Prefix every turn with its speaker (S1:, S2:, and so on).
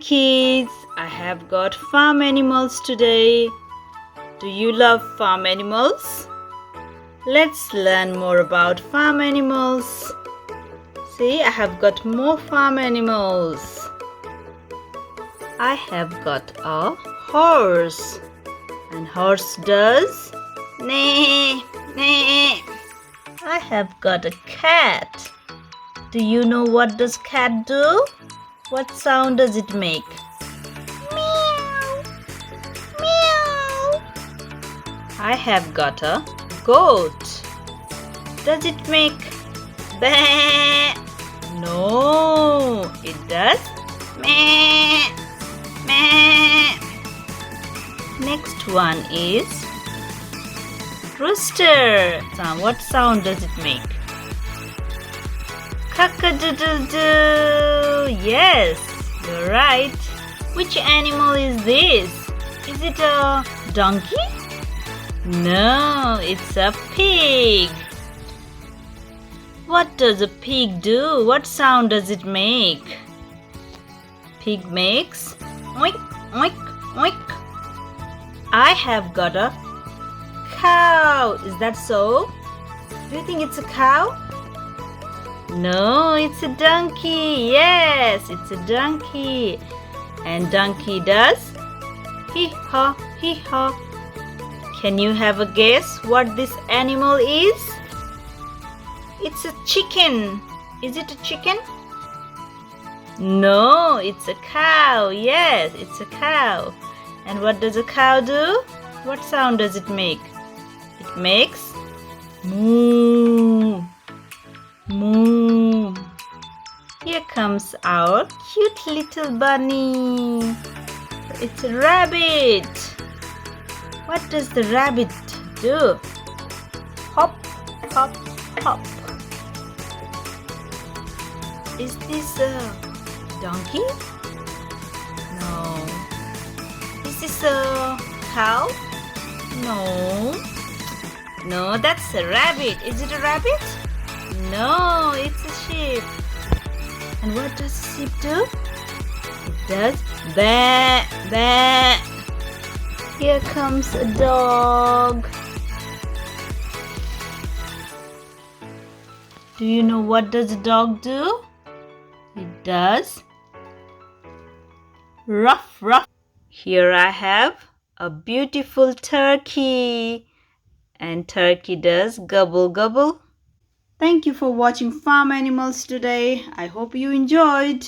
S1: Kids, I have got farm animals today. Do you love farm animals? Let's learn more about farm animals. See, I have got more farm animals. I have got a horse. And horse does neigh, neigh. I have got a cat. Do you know what does cat do? What sound does it make? Meow, meow. I have got a goat. Does it make bah? No, it does meh, meh. Next one is rooster. What sound does it make? Cock-a-doodle-doo. Yes, you're right. Which animal is this? Is it a donkey? No, it's a pig. What does a pig do? What sound does it make? Pig makes oink, oink, oink. I have got a cow. Is that so? Do you think it's a cow? No, it's a donkey. Yes, it's a donkey. And donkey does hee-haw, hee-haw. Can you have a guess what this animal is? It's a chicken. Is it a chicken? No, it's a cow. Yes, it's a cow. And what does a cow do? What sound does it make? It makes moo. Moo. Here comes our cute little bunny. It's a rabbit. What does the rabbit do? Hop, hop, hop. Is this a donkey? No. Is this a cow? No. No, that's a rabbit. Is it a rabbit? No, it's a sheep. And what does a sheep do? It does bah, bah. Here comes a dog. Do you know what does a dog do? It does ruff, ruff. Here I have a beautiful turkey. And turkey does gobble, gobble. Thank you for watching Farm Animals today. I hope you enjoyed.